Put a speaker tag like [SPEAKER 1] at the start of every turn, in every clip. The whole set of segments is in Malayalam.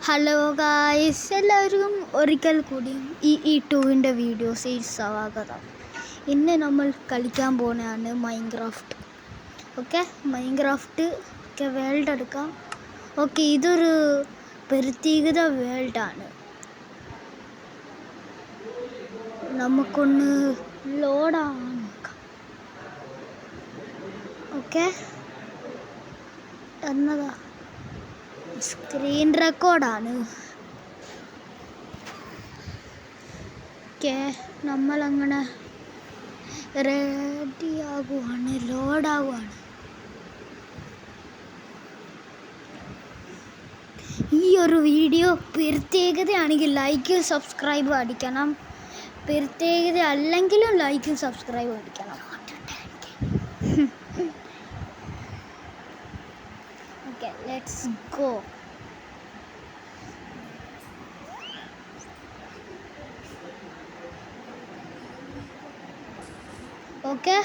[SPEAKER 1] ഹലോ ഗായ്സ്, എല്ലാവർക്കും ഒരിക്കൽ കൂടി ഈ ടൂവിൻ്റെ വീഡിയോസിൽ സ്വാഗതം. ഇന്ന് നമ്മൾ കളിക്കാൻ പോകുന്നതാണ് മൈൻക്രാഫ്റ്റ്. ഓക്കെ, മൈൻക്രാഫ്റ്റ് ഒക്കെ വേൾഡ് എടുക്കാം. ഓക്കെ, ഇതൊരു പ്രത്യേകത വേൾഡാണ്. നമുക്കൊന്ന് ലോഡാവാൻ നോക്കാം. ഓക്കെ, എന്നതാ സ്ക്രീൻ റെക്കോർഡാണ്. ഓക്കെ, നമ്മളങ്ങനെ റെഡിയാകുവാണ്, ലോഡാകുവാണ്. ഈ ഒരു വീഡിയോ പ്രത്യേകതയാണെങ്കിൽ ലൈക്കും സബ്സ്ക്രൈബും അടിക്കണം. പ്രത്യേകത അല്ലെങ്കിലും ലൈക്കും സബ്സ്ക്രൈബും അടിക്കണം. Okay, let's go. ഓക്കെ,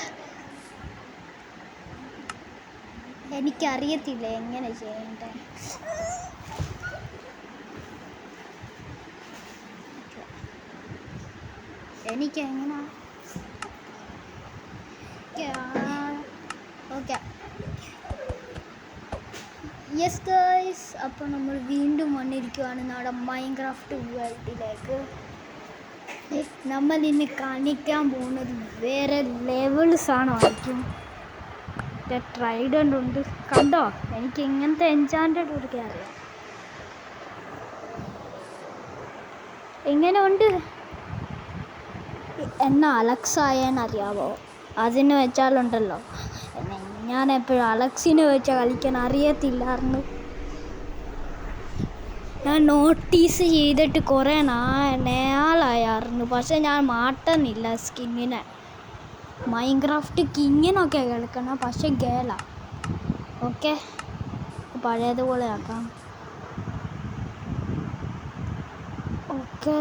[SPEAKER 1] എനിക്കറിയത്തില്ല എങ്ങനെ ചെയ്യണ്ടേ. എനിക്കെങ്ങനെ ഓക്കെ. യെസ് ഗൈസ്, അപ്പോൾ നമ്മൾ വീണ്ടും വന്നിരിക്കുകയാണ് നമ്മുടെ മൈൻക്രാഫ്റ്റ് വേൾഡിലേക്ക്. നമ്മൾ ഇന്ന് കാണിക്കാൻ പോകുന്നത് വേറെ ലെവൽസാണ് ആയിരിക്കും. ട്രൈഡൻ്റ് ഉണ്ട്, കണ്ടോ? എനിക്ക് ഇങ്ങനത്തെ എൻചാൻറ്റഡ് ഒക്കെ അറിയാം. എങ്ങനെ ഉണ്ട് എന്നാ അലക്സായെന്നറിയാവോ? അതിന് വെച്ചാലുണ്ടല്ലോ, ഞാൻ എപ്പോഴും അലക്സിനെ വെച്ച് കളിക്കാൻ അറിയത്തില്ലായിരുന്നു. ഞാൻ നോട്ടീസ് ചെയ്തിട്ട് കുറേ നാളായിരുന്നു, പക്ഷെ ഞാൻ മാറ്റുന്നില്ല സ്കിന്നിനെ. മൈൻക്രാഫ്റ്റ് കിങ്ങിനൊക്കെ കേൾക്കണം, പക്ഷെ ഗേല. ഓക്കെ, പഴയതുപോലെ ആക്കാം. ഓക്കെ,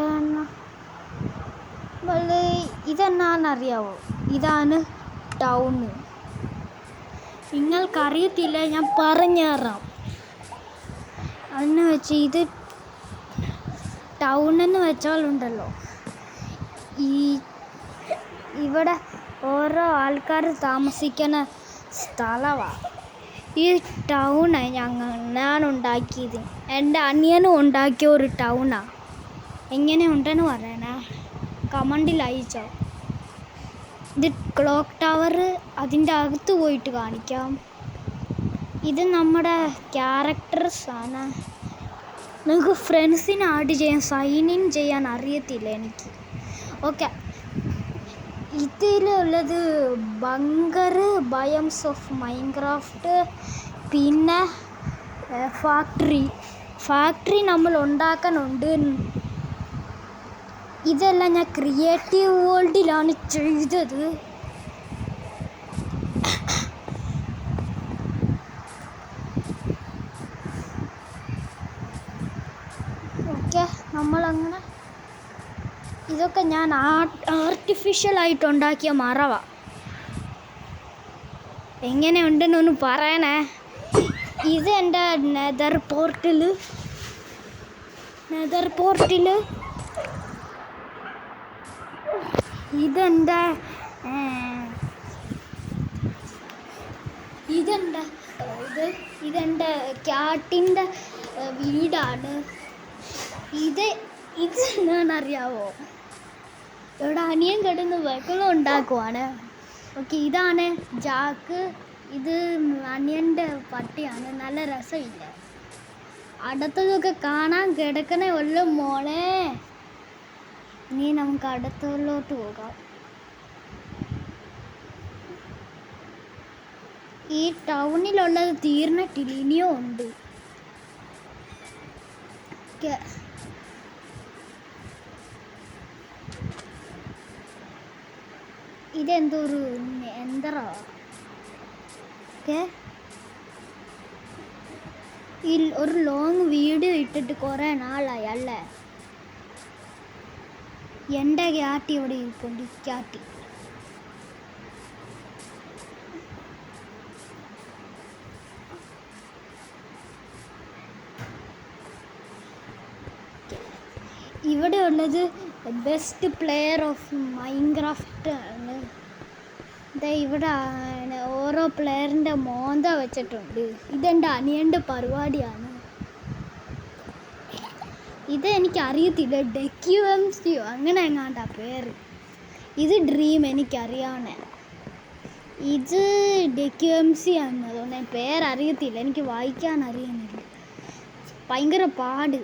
[SPEAKER 1] ഇതെന്നാന്നറിയാവോ? ഇതാണ് ടൗണ്. നിങ്ങൾക്കറിയത്തില്ല, ഞാൻ പറഞ്ഞുതരാം. അതെന്ന് വെച്ച് ഇത് ടൗണെന്ന് വെച്ചാലുണ്ടല്ലോ, ഇവിടെ ഓരോ ആൾക്കാർ താമസിക്കുന്ന സ്ഥലമാണ്. ഈ ടൗണ് ഞാൻ ഉണ്ടാക്കിയത്, എൻ്റെ അനിയനും ഉണ്ടാക്കിയ ഒരു ടൗണാണ്. എങ്ങനെ ഉണ്ടെന്ന് പറയണേ, കമൻറ്റിൽ അയച്ചോ. ഇത് ക്ലോക്ക് ടവർ, അതിൻ്റെ അകത്ത് പോയിട്ട് കാണിക്കാം. ഇത് നമ്മുടെ ക്യാരക്ടേഴ്സാണ്. നിങ്ങൾക്ക് ഫ്രണ്ട്സിനെ ആഡ് ചെയ്യാൻ, സൈൻ ഇൻ ചെയ്യാൻ അറിയത്തില്ല എനിക്ക്. ഓക്കെ, ഇതിലുള്ളത് ബങ്കർ, ബയംസ് ഓഫ് മൈൻക്രാഫ്റ്റ്, പിന്നെ ഫാക്ടറി നമ്മൾ ഉണ്ടാക്കാനുണ്ട്. ഇതെല്ലാം ഞാൻ ക്രിയേറ്റീവ് വേൾഡിലാണ് ചെയ്തത്. ഓക്കെ, നമ്മളങ്ങനെ ഇതൊക്കെ ഞാൻ ആർട്ടിഫിഷ്യലായിട്ട് ഉണ്ടാക്കിയ മറവാണ്. എങ്ങനെയുണ്ടെന്നൊന്ന് പറയണേ. ഇത് എൻ്റെ നെതർ പോർട്ടിൽ ഇതെൻ്റെ ക്യാറ്റിൻ്റെ വീടാണ്. ഇത് എന്താണെന്നറിയാവോ? ഇവിടെ അനിയൻ കിടന്ന് വെള്ളം ഉണ്ടാക്കുവാണ്. ഓക്കെ, ഇതാണ് ജാക്ക്. ഇത് അനിയൻ്റെ പട്ടിയാണ്. നല്ല രസമില്ല. അടുത്തതൊക്കെ കാണാൻ കിടക്കണേ ഉള്ളു മോളെ. ഇനി നമുക്ക് അടുത്തതിലോട്ട് പോകാം. ഈ ടൗണിലുള്ളത് തീർന്നിട്ടില്ല, ഇനിയും ഉണ്ട്. ഓക്കെ, ഇതെന്തൊരു യന്ത്രമാണ്. ഓക്കെ, ഈ ഒരു ലോങ് വീഡിയോ ഇട്ടിട്ട് കുറേ നാളായി അല്ലേ. എൻ്റെ ക്യാറ്റ് ഇവിടെ ഇരിപ്പുണ്ട്. ക്യാറ്റ് ഇവിടെ ഉള്ളത് ബെസ്റ്റ് പ്ലെയർ ഓഫ് മൈൻക്രാഫ്റ്റ് ആണ്. ഇവിടെ ഓരോ പ്ലെയറിൻ്റെ മോന്ത വെച്ചിട്ടുണ്ട്. ഇതെൻ്റെ അനിയൻ്റെ പരിപാടിയാണ്. ഇത് എനിക്കറിയത്തില്ല, ഡെക്യുഎംസിയോ അങ്ങനെ എങ്ങാണ്ടാ പേര്. ഇത് ഡ്രീം എനിക്കറിയാവുന്ന. ഇത് ഡെക്യുഎംസി ആണെന്ന് തോന്നുന്നത്. പേരറിയത്തില്ല, എനിക്ക് വായിക്കാൻ അറിയുന്നില്ല. ഭയങ്കര പാട്.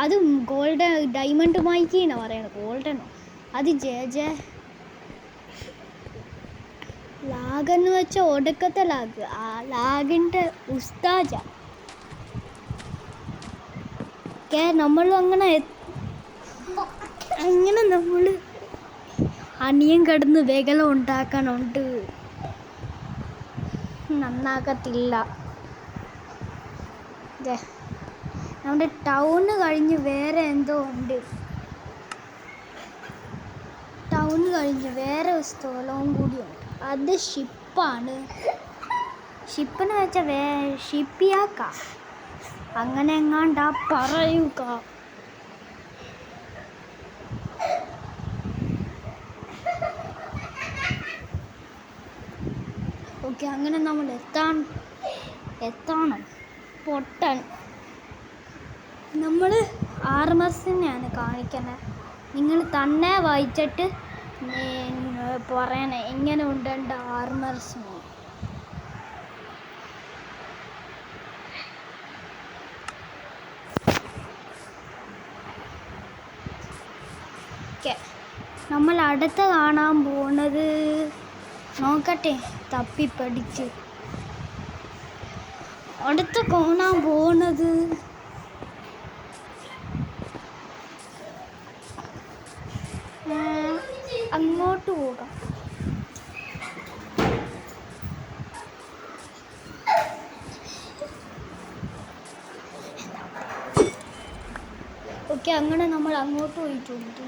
[SPEAKER 1] അത് ഗോൾഡൻ ഡയമണ്ട് മൈക്കിന്നാണ് പറയണത്, ഗോൾഡനോ. അത് ജെ ലാഗെന്ന് വെച്ചാൽ ഒടുക്കത്തെ ലാഗ്. ആ ലാഗിൻ്റെ ഉസ്താജ. നമ്മൾ അങ്ങനെ നമ്മൾ അനിയൻ കിടന്ന് വേഗം ഉണ്ടാക്കാനുണ്ട്. നന്നാക്കത്തില്ല. നമ്മുടെ ടൗണ് കഴിഞ്ഞ് വേറെ എന്തോ ഉണ്ട്. ടൗണ് കഴിഞ്ഞ് വേറെ ഒരു സ്ഥലവും കൂടിയുണ്ട്. അത് ഷിപ്പാണ്. ഷിപ്പെന്ന് വെച്ചാൽ ഷിപ്പിയാക്ക അങ്ങനെ എങ്ങാണ്ടാ പറയുക. ഓക്കെ, അങ്ങനെ നമ്മൾ എത്തണം. പൊട്ടൻ നമ്മൾ ആർമസിനെയാണ് കാണിക്കുന്നത്. നിങ്ങൾ തന്നെ വായിച്ചിട്ട് പറയണേ എങ്ങനെ ഉണ്ട് എൻ്റെ ആർമർസിന്. നമ്മൾ അടുത്ത കാണാൻ പോണത് നോക്കട്ടെ, തപ്പിപ്പടിച്ച് അടുത്ത കാണാൻ പോണത് അങ്ങോട്ട് പോകാം. ഓക്കെ, അങ്ങനെ നമ്മൾ അങ്ങോട്ട് പോയിട്ടുണ്ട്.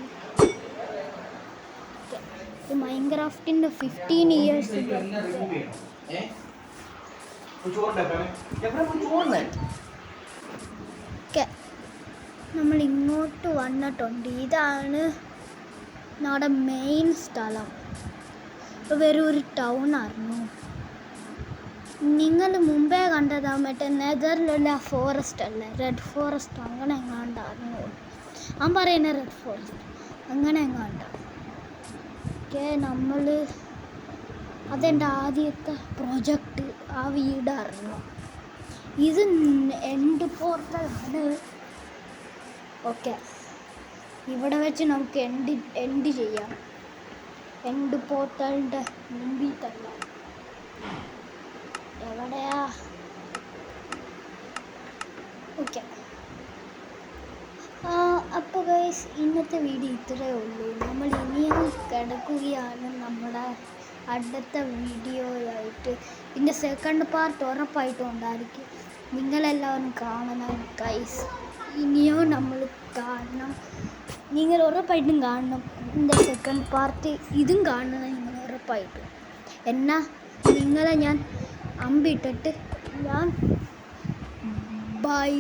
[SPEAKER 1] മൈൻക്രാഫ്റ്റിൻ്റെ 15 years. നമ്മൾ ഇങ്ങോട്ട് വന്നിട്ടുണ്ട്. ഇതാണ് നമ്മുടെ മെയിൻ സ്ഥലം. വേറെ ഒരു ടൗൺ ആയിരുന്നു. നിങ്ങൾ മുമ്പേ കണ്ടതാ മറ്റേ നെതറിലുള്ള ഫോറസ്റ്റ് അല്ലേ, റെഡ് ഫോറസ്റ്റ് അങ്ങനെ എങ്ങാണ്ടായിരുന്നു. ഞാൻ പറയുന്നത് റെഡ് ഫോറസ്റ്റ് അങ്ങനെ എങ്ങാണ്ട. നമ്മൾ അതെൻ്റെ ആദ്യത്തെ പ്രൊജക്റ്റ്, ആ വീടായിരുന്നു. ഇത് എൻഡ് പോർട്ടലാണ്. ഓക്കെ, ഇവിടെ വെച്ച് നമുക്ക് എൻഡ് ചെയ്യാം. എൻഡ് പോർട്ടലിൻ്റെ മുമ്പിൽ തന്നെ. എവിടെയാ? ഓക്കെ, അപ്പോൾ ഗൈസ് ഇന്നത്തെ വീഡിയോ ഇത്രയേ ഉള്ളൂ. നമ്മൾ ഇനിയും കിടക്കുകയാണ് നമ്മുടെ അടുത്ത വീഡിയോയായിട്ട്. ഇതിൻ്റെ സെക്കൻഡ് പാർട്ട് ഉറപ്പായിട്ടും ഉണ്ടായിരിക്കും. നിങ്ങളെല്ലാവരും കാണണം ഗൈസ്. ഇനിയും നമ്മൾ കാണണം. നിങ്ങൾ ഉറപ്പായിട്ടും കാണണം. ഇതിൻ്റെ സെക്കൻഡ് പാർട്ട് ഇതും കാണണം നിങ്ങൾ ഉറപ്പായിട്ടും. എന്നാൽ നിങ്ങളെ ഞാൻ അമ്പിട്ടിട്ട് ഞാൻ ബൈ.